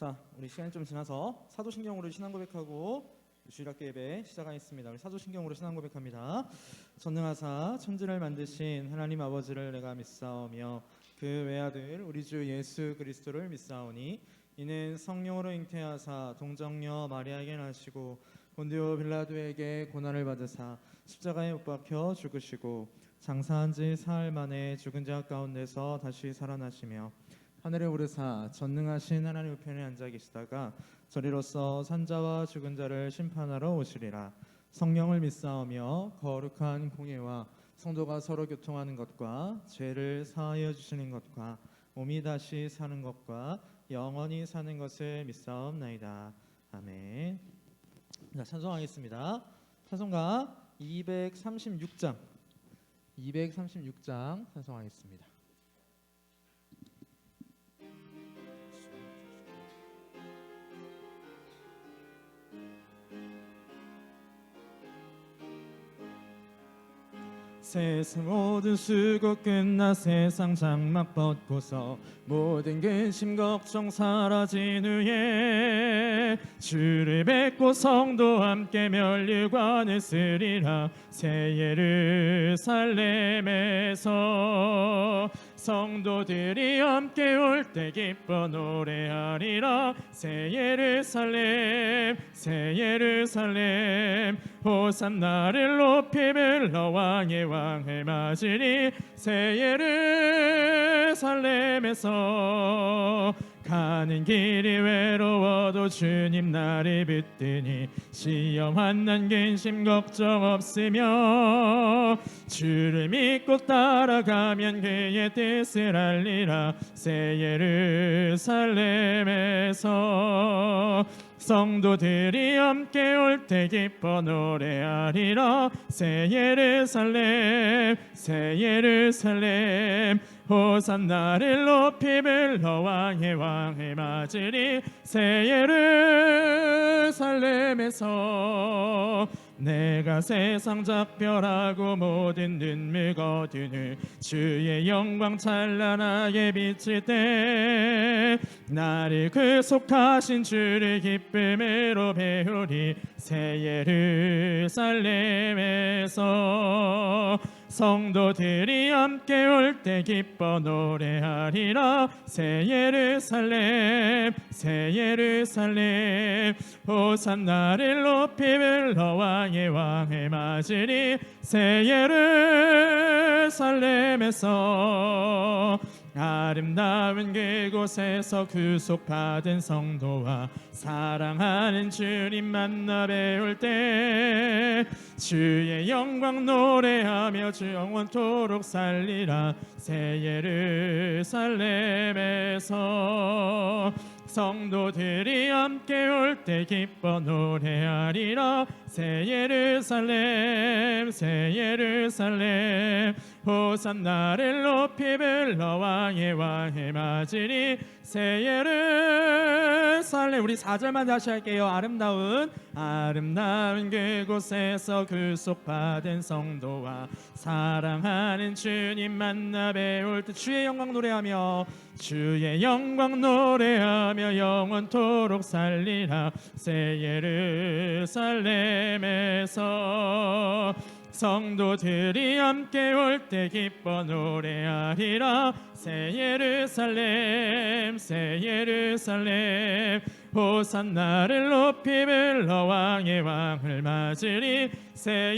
자, 우리 시간이 좀 지나서 사도신경으로 신앙 고백하고 주일학교 예배 시작하겠습니다. 우리 사도신경으로 신앙 고백합니다. 전능하사 천지를 만드신 하나님 아버지를 내가 믿사오며 그 외아들 우리 주 예수 그리스도를 믿사오니 이는 성령으로 잉태하사 동정녀 마리아에게 나시고 본디오 빌라도에게 고난을 받으사 십자가에 못 박혀 죽으시고 장사한 지 사흘 만에 죽은 자 가운데서 다시 살아나시며 하늘에 오르사 전능하신 하나님 우편에 앉아 계시다가 저리로서 산자와 죽은 자를 심판하러 오시리라. 성령을 믿사오며 거룩한 공예와 성도가 서로 교통하는 것과 죄를 사하여 주시는 것과 몸이 다시 사는 것과 영원히 사는 것을 믿사옵나이다. 아멘. 자, 찬송하겠습니다. 찬송가 236장 찬송하겠습니다. 세상 모든 수고 끝나 세상 장막 벗고서 모든 근심 걱정 사라진 후에 주를 뵙고 성도 함께 면류관을 쓰리라. 새 예루살렘에서 성도들이 함께 올 때 기뻐 노래하리라. 새 예루살렘 호산나를 높이 불러 왕의 왕을 맞으리. 새 예루살렘에서 가는 길이 외로워도 주님 나를 붙드니 시험 환난 근심 걱정 없으며 주를 믿고 따라가면 그의 뜻을 알리라. 새 예루살렘에서 성도들이 함께 올 때 기뻐 노래하리라. 새 예루살렘 호산나를 높이 불러 왕의 왕을 맞으리. 새 예루살렘에서 내가 세상 작별하고 모든 눈물 거두는 주의 영광 찬란하게 비칠 때 나를 구속하신 주를 기쁨으로 배우리. 새 예루살렘에서 성도들이 함께 올 때 기뻐 노래하리라. 새 예루살렘 호산나를 높이 불러 왕의 왕을 맞으리. 새 예루살렘에서 아름다운 그곳에서 구속받은 성도와 사랑하는 주님 만나 배울 때 주의 영광 노래하며 주 영원토록 살리라. 새 예루살렘에서 성도들이 함께 올 때 기뻐 노래하리라. 새 예루살렘 호산나를 높이 불러 왕의 왕을 맞으리. 새 예루살렘 우리 4절만 다시 할게요. 아름다운 그곳에서 구속받은 성도와 사랑하는 주님 만나 배울 때 주의 영광 노래하며 영원토록 살리라. 새 예루살렘에서 성도들이 함께 올 때 기뻐 노래하리라. 새 예루살렘 호산나를 높이 불러 왕의 왕을 맞으리. 새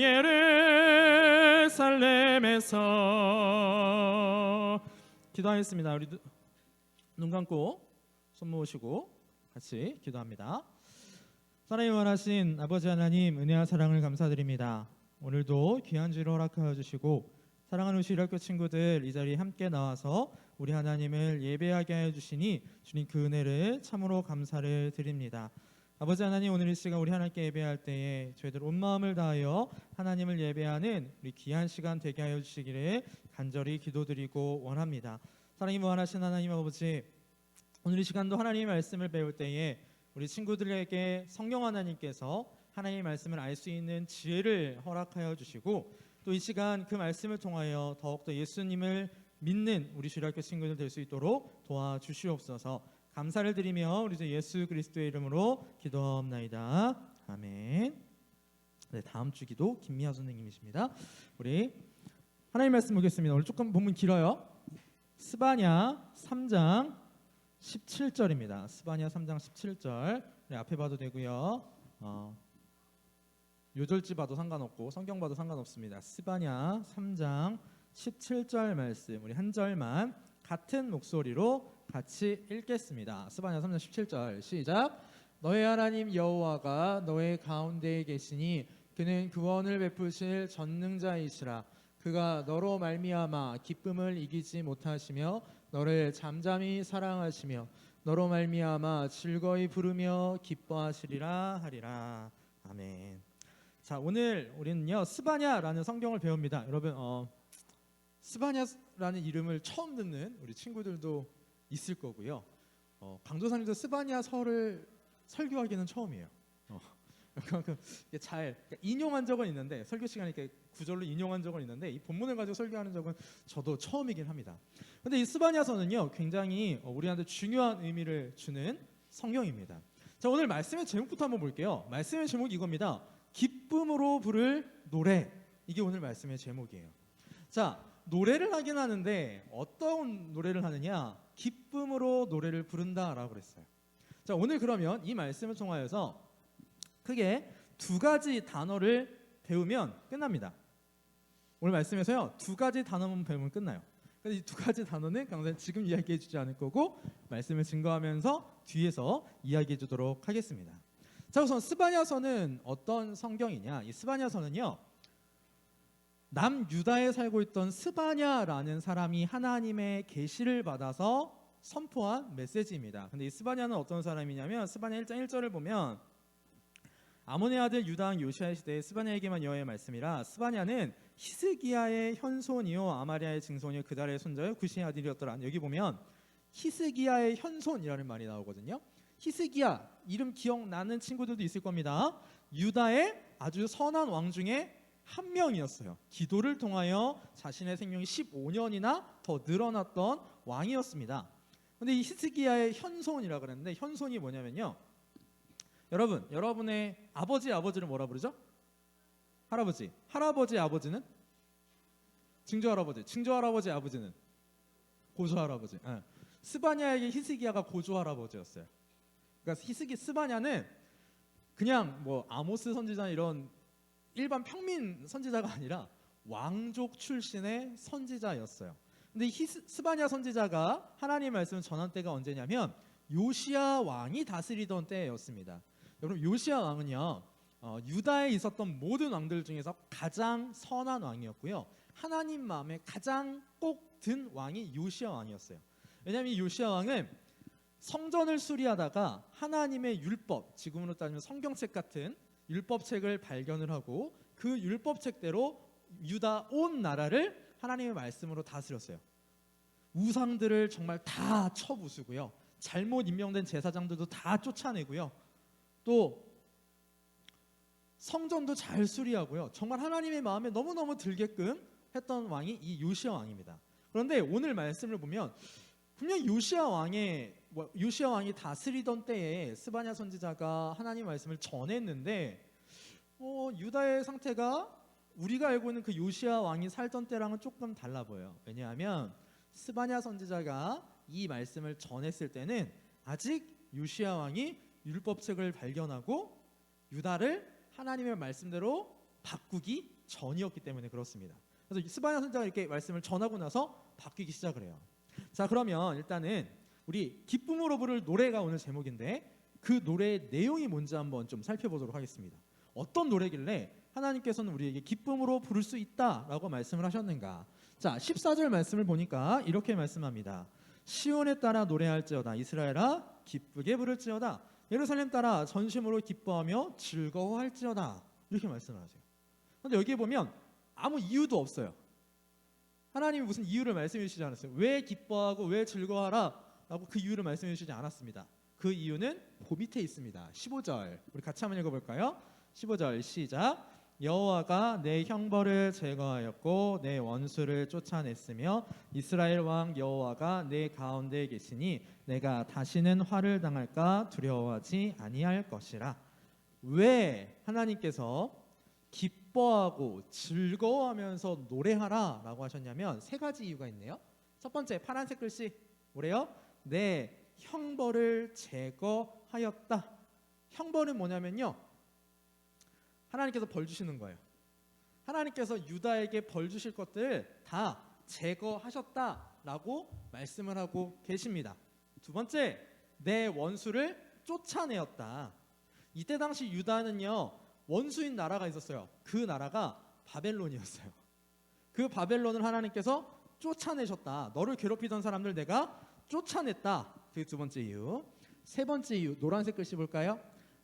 예루살렘에서 기도하겠습니다. 우리 눈 감고 손 모으시고 같이 기도합니다. 사랑이 원하신 아버지 하나님, 은혜와 사랑을 감사드립니다. 오늘도 귀한 주를 허락하여 주시고 사랑하는 우리 주일학교 친구들 이 자리에 함께 나와서 우리 하나님을 예배하게 하여 주시니 주님 그 은혜를 참으로 감사를 드립니다. 아버지 하나님, 오늘 이 시간 우리 하나님께 예배할 때에 저희들 온 마음을 다하여 하나님을 예배하는 우리 귀한 시간 되게 하여 주시기를 간절히 기도드리고 원합니다. 사랑이 무한하신 하나님 아버지, 오늘 이 시간도 하나님의 말씀을 배울 때에 우리 친구들에게 성령 하나님께서 하나님의 말씀을 알 수 있는 지혜를 허락하여 주시고 또 이 시간 그 말씀을 통하여 더욱더 예수님을 믿는 우리 주일학교 친구들 될 수 있도록 도와주시옵소서. 감사를 드리며 우리 주 예수 그리스도의 이름으로 기도하옵나이다. 아멘. 네, 다음 주 기도 김미아 선생님이십니다. 우리 하나님 말씀 보겠습니다. 오늘 조금 본문 길어요. 스바냐 3장 17절입니다. 스바냐 3장 17절. 네, 앞에 봐도 되고요. 요절지 봐도 상관없고 성경 봐도 상관없습니다. 스바냐 3장 17절 말씀 우리 한 절만 같은 목소리로 같이 읽겠습니다. 스바냐 3장 17절 시작. 너의 하나님 여호와가 너의 가운데에 계시니 그는 구원을 베푸실 전능자이시라. 그가 너로 말미암아 기쁨을 이기지 못하시며 너를 잠잠히 사랑하시며 너로 말미암아 즐거이 부르며 기뻐하시리라 하리라. 아멘. 자, 오늘 우리는요 스바냐라는 성경을 배웁니다. 여러분 스바냐라는 이름을 처음 듣는 우리 친구들도 있을 거고요. 강도사님도 스바냐서를 설교하기는 처음이에요. 그러니까 잘 인용한 적은 있는데 설교 시간에 이렇게 구절로 인용한 적은 있는데 이 본문을 가지고 설교하는 적은 저도 처음이긴 합니다. 그런데 이 스바냐서는요 굉장히 우리한테 중요한 의미를 주는 성경입니다. 자, 오늘 말씀의 제목부터 한번 볼게요. 말씀의 제목이 이겁니다. 기쁨으로 부를 노래. 이게 오늘 말씀의 제목이에요. 자, 노래를 하긴 하는데 어떤 노래를 하느냐? 기쁨으로 노래를 부른다라고 그랬어요. 자, 오늘 그러면 이 말씀을 통하여서 크게 두 가지 단어를 배우면 끝납니다. 오늘 말씀에서요 두 가지 단어만 배우면 끝나요. 그래서 이 두 가지 단어는 강사님 지금 이야기해 주지 않을 거고 말씀을 증거하면서 뒤에서 이야기해 주도록 하겠습니다. 자, 우선 스바냐서는 어떤 성경이냐? 이 스바냐서는요 남유다에 살고 있던 스바냐라는 사람이 하나님의 계시를 받아서 선포한 메시지입니다. 근데 이 스바냐는 어떤 사람이냐면 스바냐 1장 1절을 보면 아몬의 아들 유다 왕 요시아의 시대에 스바냐에게만 여호와의 말씀이라. 스바냐는 히스기야의 현손이요 아마리아의 증손이요 그달의 손자요 구시의 아들이었더라. 여기 보면 히스기야의 현손이라는 말이 나오거든요. 히스기야 이름 기억나는 친구들도 있을 겁니다. 유다의 아주 선한 왕 중에 한 명이었어요. 기도를 통하여 자신의 생명이 15년이나 더 늘어났던 왕이었습니다. 근데 이 히스기야의 현손이라고 그랬는데 현손이 뭐냐면요, 여러분의 아버지를 뭐라 부르죠? 할아버지 아버지는 증조할아버지 아버지는 고조할아버지. 스바냐에게 히스기야가 고조할아버지였어요. 그러니까 스바냐는 그냥 뭐 아모스 선지자 이런 일반 평민 선지자가 아니라 왕족 출신의 선지자였어요. 근데 스바냐 선지자가 하나님의 말씀을 전한 때가 언제냐면 요시야 왕이 다스리던 때였습니다. 여러분 요시야 왕은요 유다에 있었던 모든 왕들 중에서 가장 선한 왕이었고요. 하나님 마음에 가장 꼭 든 왕이 요시야 왕이었어요. 왜냐하면 이 요시야 왕은 성전을 수리하다가 하나님의 율법, 지금으로 따지면 성경책 같은 율법책을 발견을 하고 그 율법책대로 유다 온 나라를 하나님의 말씀으로 다스렸어요. 우상들을 정말 다 쳐부수고요. 잘못 임명된 제사장들도 다 쫓아내고요. 또 성전도 잘 수리하고요. 정말 하나님의 마음에 너무너무 들게끔 했던 왕이 이 요시야 왕입니다. 그런데 오늘 말씀을 보면 분명 요시야 왕이 다스리던 때에 스바냐 선지자가 하나님 말씀을 전했는데 유다의 상태가 우리가 알고 있는 그 요시야 왕이 살던 때랑은 조금 달라 보여요. 왜냐하면 스바냐 선지자가 이 말씀을 전했을 때는 아직 요시야 왕이 율법책을 발견하고 유다를 하나님의 말씀대로 바꾸기 전이었기 때문에 그렇습니다. 그래서 스바냐 선지자가 이렇게 말씀을 전하고 나서 바뀌기 시작을 해요. 자, 그러면 일단은 우리 기쁨으로 부를 노래가 오늘 제목인데 그 노래의 내용이 뭔지 한번 좀 살펴보도록 하겠습니다. 어떤 노래길래 하나님께서는 우리에게 기쁨으로 부를 수 있다라고 말씀을 하셨는가? 자, 14절 말씀을 보니까 이렇게 말씀합니다. 시온에 따라 노래할지어다. 이스라엘아 기쁘게 부를지어다. 예루살렘 따라 전심으로 기뻐하며 즐거워할지어다. 이렇게 말씀을 하세요. 그런데 여기에 보면 아무 이유도 없어요. 하나님이 무슨 이유를 말씀해 주시지 않았어요. 왜 기뻐하고 왜 즐거워하라 라고 그 이유를 말씀해 주시지 않았습니다. 그 이유는 그 밑에 있습니다. 15절 우리 같이 한번 읽어볼까요? 15절 시작. 여호와가 내 형벌을 제거하였고 내 원수를 쫓아냈으며 이스라엘 왕 여호와가 내 가운데 계시니 내가 다시는 화를 당할까 두려워하지 아니할 것이라. 왜 하나님께서 기뻐하고 즐거워하면서 노래하라 라고 하셨냐면 세 가지 이유가 있네요. 첫 번째, 파란색 글씨 뭐래요? 내 형벌을 제거하였다. 형벌은 뭐냐면요, 하나님께서 벌 주시는 거예요. 하나님께서 유다에게 벌 주실 것들 다 제거하셨다라고 말씀을 하고 계십니다. 두 번째, 내 원수를 쫓아내었다. 이때 당시 유다는요, 원수인 나라가 있었어요. 그 나라가 바벨론이었어요. 그 바벨론을 하나님께서 쫓아내셨다. 너를 괴롭히던 사람들 내가 쫓아냈다. 그게 두 번째 이유. 세 번째 이유, 노란색 글씨 볼까요?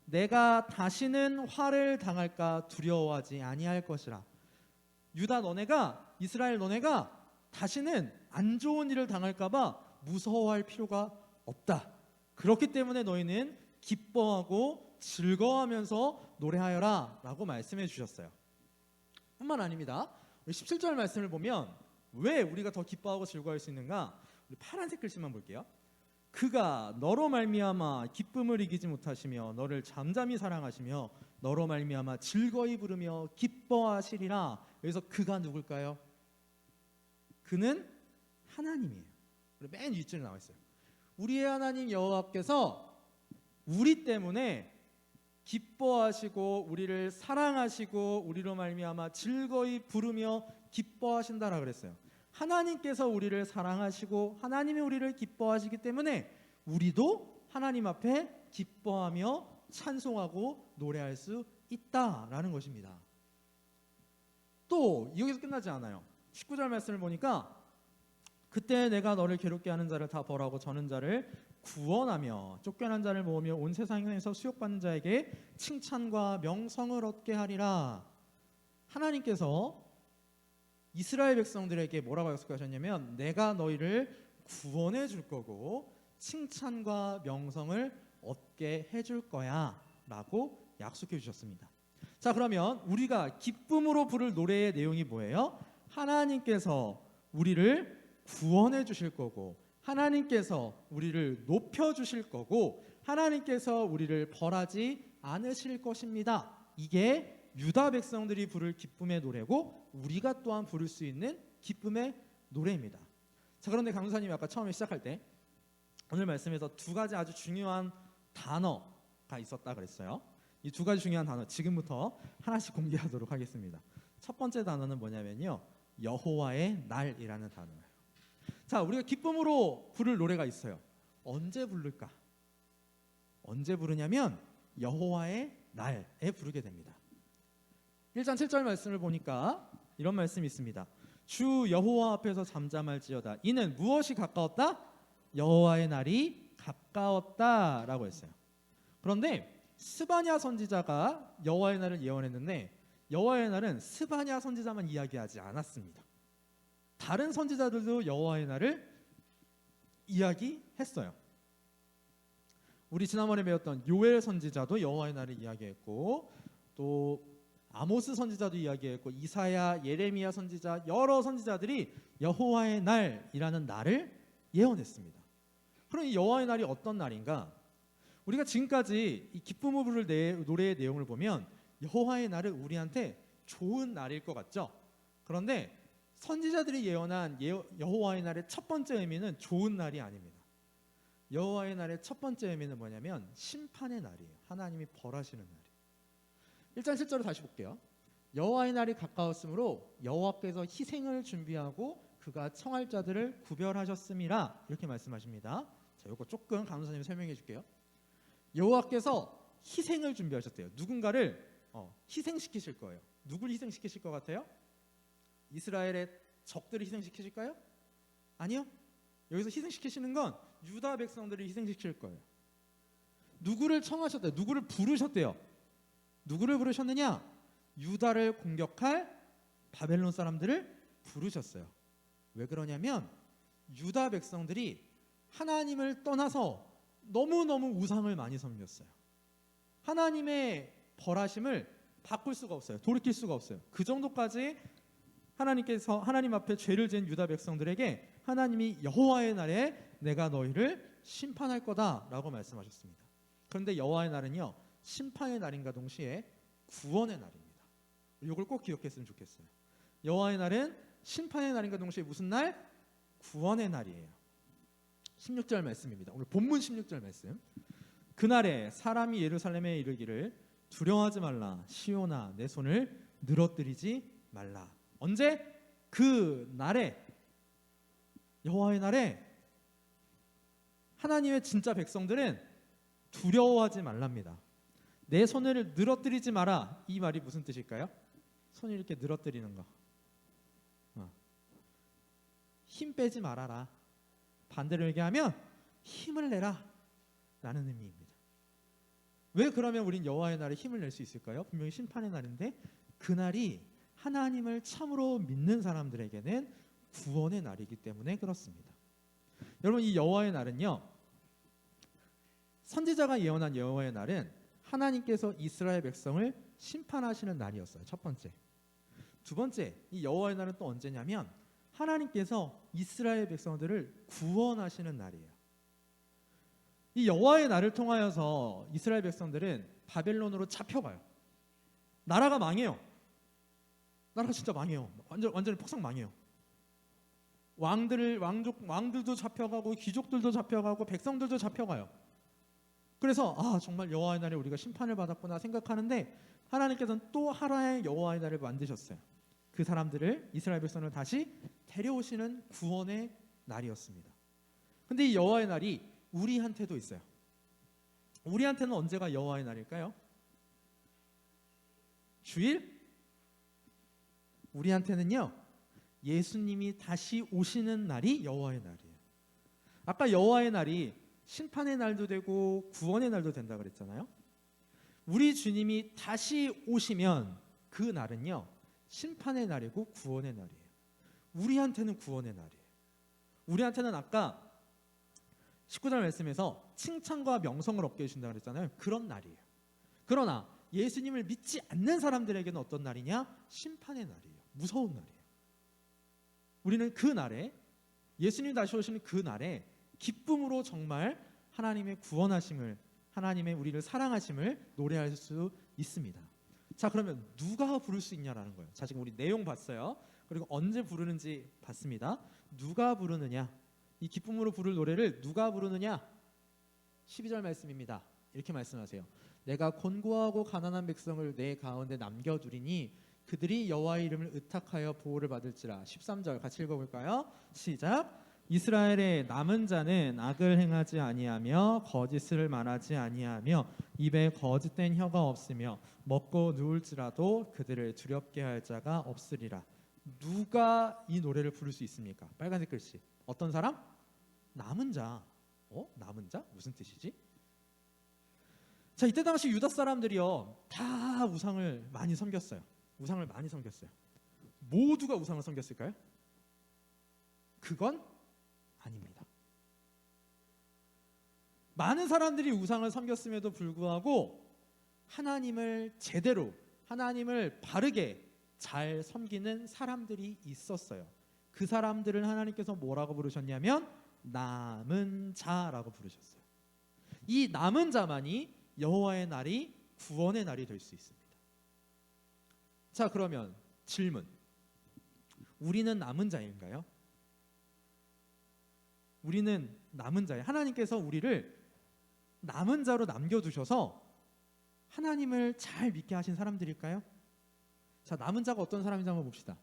내가 다시는 화를 당할까 두려워하지 아니할 것이라. 유다 너네가, 이스라엘 너네가 다시는 안 좋은 일을 당할까 봐 무서워할 필요가 없다. 그렇기 때문에 너희는 기뻐하고 즐거워하면서 노래하여라 라고 말씀해 주셨어요. 뿐만 아닙니다. 우리 17절 말씀을 보면 왜 우리가 더 기뻐하고 즐거워할 수 있는가? 우리 파란색 글씨만 볼게요. 그가 너로 말미암아 기쁨을 이기지 못하시며 너를 잠잠히 사랑하시며 너로 말미암아 즐거이 부르며 기뻐하시리라. 여기서 그가 누굴까요? 그는 하나님이에요. 맨 윗줄에 나와 있어요. 우리의 하나님 여호와께서 우리 때문에 기뻐하시고 우리를 사랑하시고 우리로 말미암아 즐거이 부르며 기뻐하신다라 그랬어요. 하나님께서 우리를 사랑하시고 하나님이 우리를 기뻐하시기 때문에 우리도 하나님 앞에 기뻐하며 찬송하고 노래할 수 있다라는 것입니다. 또 여기서 끝나지 않아요. 19절 말씀을 보니까 그때 내가 너를 괴롭게 하는 자를 다 벌하고 저는 자를 구원하며 쫓겨난 자를 모으며 온 세상에서 수욕받는 자에게 칭찬과 명성을 얻게 하리라. 하나님께서 이스라엘 백성들에게 뭐라고 약속하셨냐면 내가 너희를 구원해 줄 거고 칭찬과 명성을 얻게 해줄 거야 라고 약속해 주셨습니다. 자, 그러면 우리가 기쁨으로 부를 노래의 내용이 뭐예요? 하나님께서 우리를 구원해 주실 거고 하나님께서 우리를 높여 주실 거고 하나님께서 우리를 벌하지 않으실 것입니다. 이게 유다 백성들이 부를 기쁨의 노래고 우리가 또한 부를 수 있는 기쁨의 노래입니다. 자, 그런데 강사님이 아까 처음에 시작할 때 오늘 말씀에서 두 가지 아주 중요한 단어가 있었다 그랬어요. 이 두 가지 중요한 단어 지금부터 하나씩 공개하도록 하겠습니다. 첫 번째 단어는 뭐냐면요, 여호와의 날이라는 단어예요. 자, 우리가 기쁨으로 부를 노래가 있어요. 언제 부를까? 언제 부르냐면 여호와의 날에 부르게 됩니다. 1장 7절 말씀을 보니까 이런 말씀이 있습니다. 주 여호와 앞에서 잠잠할지어다. 이는 무엇이 가까웠다? 여호와의 날이 가까웠다 라고 했어요. 그런데 스바냐 선지자가 여호와의 날을 예언했는데 여호와의 날은 스바냐 선지자만 이야기하지 않았습니다. 다른 선지자들도 여호와의 날을 이야기했어요. 우리 지난번에 배웠던 요엘 선지자도 여호와의 날을 이야기했고 또 아모스 선지자도 이야기했고 이사야, 예레미야 선지자 여러 선지자들이 여호와의 날이라는 날을 예언했습니다. 그럼 이 여호와의 날이 어떤 날인가? 우리가 지금까지 이 기쁨을 부를 노래의 내용을 보면 여호와의 날은 우리한테 좋은 날일 것 같죠? 그런데 선지자들이 예언한 여호와의 날의 첫 번째 의미는 좋은 날이 아닙니다. 여호와의 날의 첫 번째 의미는 뭐냐면 심판의 날이에요. 하나님이 벌하시는 날이에요. 1장 7절을 다시 볼게요. 여호와의 날이 가까웠으므로 여호와께서 희생을 준비하고 그가 청할 자들을 구별하셨음이라 이렇게 말씀하십니다. 자, 이거 조금 강사님이 설명해 줄게요. 여호와께서 희생을 준비하셨대요. 누군가를 희생시키실 거예요. 누굴 희생시키실 것 같아요? 이스라엘의 적들을 희생시키실까요? 아니요. 여기서 희생시키시는 건 유다 백성들을 희생시킬 거예요. 누구를 청하셨대요? 누구를 부르셨대요? 누구를 부르셨느냐? 유다를 공격할 바벨론 사람들을 부르셨어요. 왜 그러냐면 유다 백성들이 하나님을 떠나서 너무너무 우상을 많이 섬겼어요. 하나님의 벌하심을 바꿀 수가 없어요. 돌이킬 수가 없어요. 그 정도까지 하나님께서 하나님 앞에 죄를 지은 유다 백성들에게 하나님이 여호와의 날에 내가 너희를 심판할 거다라고 말씀하셨습니다. 그런데 여호와의 날은요, 심판의 날인가 동시에 구원의 날입니다. 이걸 꼭 기억했으면 좋겠어요. 여호와의 날은 심판의 날인가 동시에 무슨 날? 구원의 날이에요. 16절 말씀입니다. 오늘 본문 16절 말씀. 그날에 사람이 예루살렘에 이르기를 두려워하지 말라. 시온아 내 손을 늘어뜨리지 말라. 언제? 그 날에, 여호와의 날에 하나님의 진짜 백성들은 두려워하지 말랍니다. 내 손을 늘어뜨리지 마라. 이 말이 무슨 뜻일까요? 손을 이렇게 늘어뜨리는 거. 힘 빼지 말아라. 반대로 얘기하면 힘을 내라 라는 의미입니다. 왜 그러면 우린 여호와의 날에 힘을 낼 수 있을까요? 분명히 심판의 날인데 그날이 하나님을 참으로 믿는 사람들에게는 구원의 날이기 때문에 그렇습니다. 여러분, 이 여호와의 날은요, 선지자가 예언한 여호와의 날은 하나님께서 이스라엘 백성을 심판하시는 날이었어요. 첫 번째. 두 번째, 이 여호와의 날은 또 언제냐면 하나님께서 이스라엘 백성들을 구원하시는 날이에요. 이 여호와의 날을 통하여서 이스라엘 백성들은 바벨론으로 잡혀가요. 나라가 망해요. 나라가 진짜 망해요. 완전히 폭삭 망해요. 왕들도 잡혀가고 귀족들도 잡혀가고 백성들도 잡혀가요. 그래서 정말 여호와의 날에 우리가 심판을 받았구나 생각하는데 하나님께서는 또 하나의 여호와의 날을 만드셨어요. 그 사람들을, 이스라엘 백성을 다시 데려오시는 구원의 날이었습니다. 근데 이 여호와의 날이 우리한테도 있어요. 우리한테는 언제가 여호와의 날일까요? 주일? 우리한테는요, 예수님이 다시 오시는 날이 여호와의 날이에요. 아까 여호와의 날이 심판의 날도 되고 구원의 날도 된다 그랬잖아요. 우리 주님이 다시 오시면 그 날은요, 심판의 날이고 구원의 날이에요. 우리한테는 구원의 날이에요. 우리한테는 아까 19절 말씀에서 칭찬과 명성을 얻게 해준다 그랬잖아요. 그런 날이에요. 그러나 예수님을 믿지 않는 사람들에게는 어떤 날이냐? 심판의 날이에요. 무서운 날이에요. 우리는 그 날에, 예수님 다시 오시는 그 날에 기쁨으로 정말 하나님의 구원하심을, 하나님의 우리를 사랑하심을 노래할 수 있습니다. 자, 그러면 누가 부를 수 있냐라는 거예요. 자, 지금 우리 내용 봤어요. 그리고 언제 부르는지 봤습니다. 누가 부르느냐? 이 기쁨으로 부를 노래를 누가 부르느냐? 12절 말씀입니다. 이렇게 말씀하세요. 내가 곤고하고 가난한 백성을 내 가운데 남겨두리니 그들이 여호와의 이름을 의탁하여 보호를 받을지라. 13절 같이 읽어볼까요? 시작. 이스라엘의 남은 자는 악을 행하지 아니하며 거짓을 말하지 아니하며 입에 거짓된 혀가 없으며 먹고 누울지라도 그들을 두렵게 할 자가 없으리라. 누가 이 노래를 부를 수 있습니까? 빨간색 글씨. 어떤 사람? 남은 자. 남은 자? 무슨 뜻이지? 자, 이때 당시 유다 사람들이요, 다 우상을 많이 섬겼어요. 우상을 많이 섬겼어요. 모두가 우상을 섬겼을까요? 그건 아닙니다. 많은 사람들이 우상을 섬겼음에도 불구하고 하나님을 제대로, 하나님을 바르게 잘 섬기는 사람들이 있었어요. 그 사람들을 하나님께서 뭐라고 부르셨냐면 남은 자라고 부르셨어요. 이 남은 자만이 여호와의 날이 구원의 날이 될 수 있습니다. 자, 그러면 질문. 우리는 남은 자인가요? 우리는 남은 자예요. 하나님께서 우리를 남은 자로 남겨두셔서 하나님을 잘 믿게 하신 사람들일까요? 자, 남은 자가 어떤 사람인지 한번 봅시다.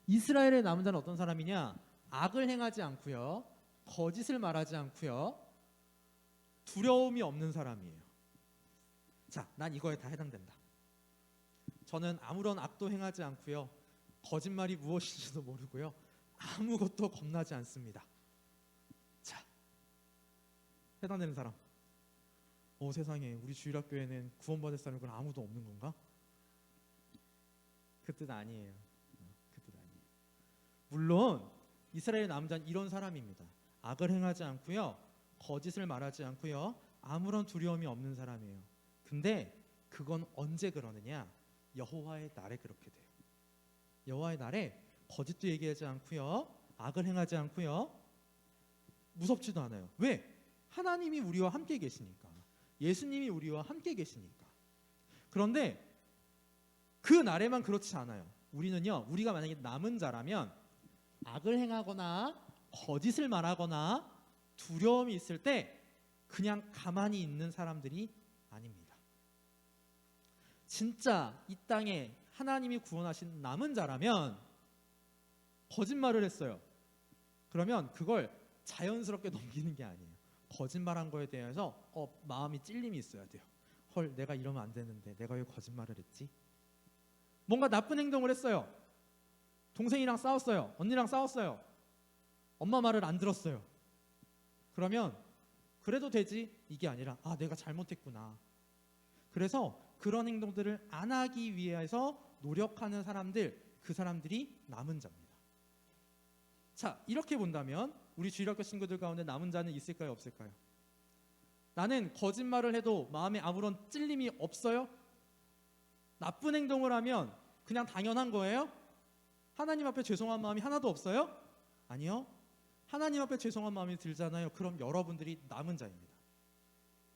이스라엘의 남은 자는 어떤 사람이냐? 악을 행하지 않고요, 거짓을 말하지 않고요, 두려움이 없는 사람이에요. 자, 난 이거에 다 해당된다. 저는 아무런 악도 행하지 않고요, 거짓말이 무엇인지도 모르고요, 아무것도 겁나지 않습니다. 자, 해당되는 사람. 세상에, 우리 주일학교에는 구원받을 사람이 아무도 없는 건가? 그 뜻 아니에요. 그 뜻 아니에요. 물론 이스라엘 남은 자는 이런 사람입니다. 악을 행하지 않고요, 거짓을 말하지 않고요, 아무런 두려움이 없는 사람이에요. 근데 그건 언제 그러느냐? 여호와의 날에 그렇게 돼요. 여호와의 날에 거짓도 얘기하지 않고요, 악을 행하지 않고요, 무섭지도 않아요. 왜? 하나님이 우리와 함께 계시니까. 예수님이 우리와 함께 계시니까. 그런데 그 날에만 그렇지 않아요. 우리는요, 우리가 만약에 남은 자라면 악을 행하거나 거짓을 말하거나 두려움이 있을 때 그냥 가만히 있는 사람들이 아닙니다. 진짜 이 땅에 하나님이 구원하신 남은 자라면 거짓말을 했어요. 그러면 그걸 자연스럽게 넘기는 게 아니에요. 거짓말한 거에 대해서 마음이 찔림이 있어야 돼요. 헐, 내가 이러면 안 되는데 내가 왜 거짓말을 했지? 뭔가 나쁜 행동을 했어요. 동생이랑 싸웠어요. 언니랑 싸웠어요. 엄마 말을 안 들었어요. 그러면 그래도 되지, 이게 아니라 내가 잘못했구나. 그래서 그런 행동들을 안 하기 위해서 노력하는 사람들, 그 사람들이 남은 자입니다. 자, 이렇게 본다면 우리 주일학교 친구들 가운데 남은 자는 있을까요, 없을까요? 나는 거짓말을 해도 마음에 아무런 찔림이 없어요? 나쁜 행동을 하면 그냥 당연한 거예요? 하나님 앞에 죄송한 마음이 하나도 없어요? 아니요. 하나님 앞에 죄송한 마음이 들잖아요. 그럼 여러분들이 남은 자입니다.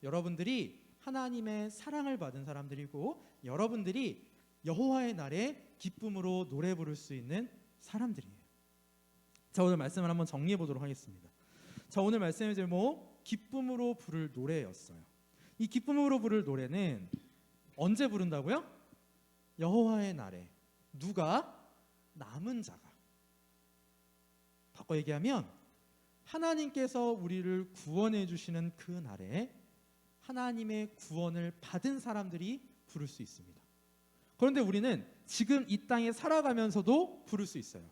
여러분들이 하나님의 사랑을 받은 사람들이고, 여러분들이 여호와의 날에 기쁨으로 노래 부를 수 있는 사람들이에요. 자, 오늘 말씀을 한번 정리해 보도록 하겠습니다. 자, 오늘 말씀의 제목 기쁨으로 부를 노래였어요. 이 기쁨으로 부를 노래는 언제 부른다고요? 여호와의 날에. 누가? 남은 자가. 바꿔 얘기하면 하나님께서 우리를 구원해 주시는 그 날에 하나님의 구원을 받은 사람들이 부를 수 있습니다. 그런데 우리는 지금 이 땅에 살아가면서도 부를 수 있어요.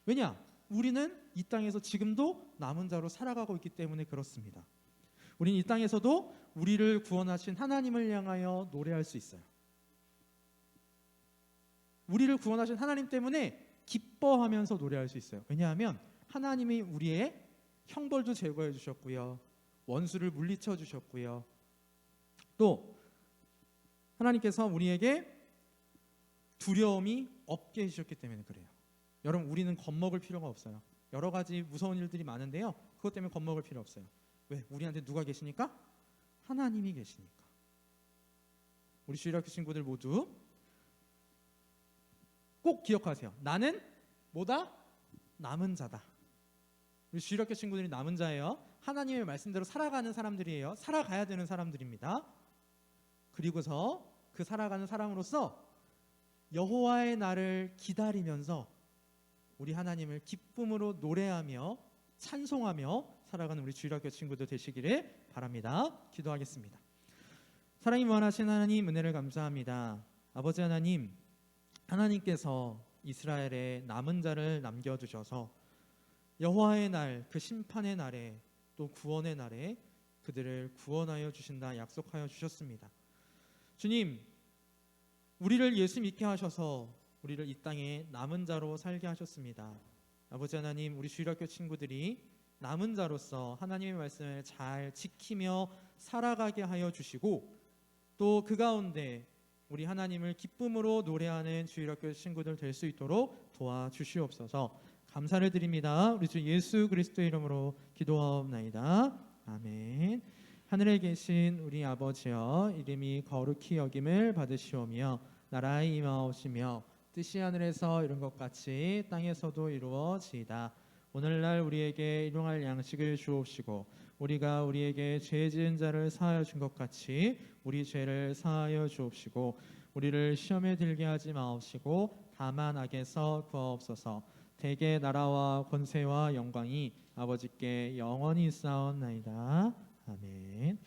왜냐? 우리는 이 땅에서 지금도 남은 자로 살아가고 있기 때문에 그렇습니다. 우리는 이 땅에서도 우리를 구원하신 하나님을 향하여 노래할 수 있어요. 우리를 구원하신 하나님 때문에 기뻐하면서 노래할 수 있어요. 왜냐하면 하나님이 우리의 형벌도 제거해 주셨고요, 원수를 물리쳐 주셨고요, 또 하나님께서 우리에게 두려움이 없게 해주셨기 때문에 그래요. 여러분, 우리는 겁먹을 필요가 없어요. 여러 가지 무서운 일들이 많은데요, 그것 때문에 겁먹을 필요 없어요. 왜? 우리한테 누가 계시니까? 하나님이 계시니까. 우리 주일학교 친구들 모두 꼭 기억하세요. 나는 뭐다? 남은 자다. 우리 주일학교 친구들이 남은 자예요. 하나님의 말씀대로 살아가는 사람들이에요. 살아가야 되는 사람들입니다. 그리고서 그 살아가는 사람으로서 여호와의 날을 기다리면서 우리 하나님을 기쁨으로 노래하며 찬송하며 살아가는 우리 주일학교 친구들 되시기를 바랍니다. 기도하겠습니다. 사랑이 무한하신 하나님, 은혜를 감사합니다. 아버지 하나님, 하나님께서 이스라엘의 남은 자를 남겨두셔서 여호와의 날, 그 심판의 날에 또 구원의 날에 그들을 구원하여 주신다 약속하여 주셨습니다. 주님, 우리를 예수 믿게 하셔서 우리를 이 땅에 남은 자로 살게 하셨습니다. 아버지 하나님, 우리 주일학교 친구들이 남은 자로서 하나님의 말씀을 잘 지키며 살아가게 하여 주시고, 또 그 가운데 우리 하나님을 기쁨으로 노래하는 주일학교 친구들 될 수 있도록 도와주시옵소서. 감사를 드립니다. 우리 주 예수 그리스도의 이름으로 기도하옵나이다. 아멘. 하늘에 계신 우리 아버지여, 이름이 거룩히 여김을 받으시오며 나라의 임하오시며 뜻이 하늘에서 이룬 것 같이 땅에서도 이루어지이다. 오늘날 우리에게 일용할 양식을 주옵시고, 우리가 우리에게 죄 지은 자를 사하여 준 것 같이 우리 죄를 사하여 주옵시고, 우리를 시험에 들게 하지 마옵시고 다만 악에서 구하옵소서. 대개 나라와 권세와 영광이 아버지께 영원히 있사옵나이다. 아멘.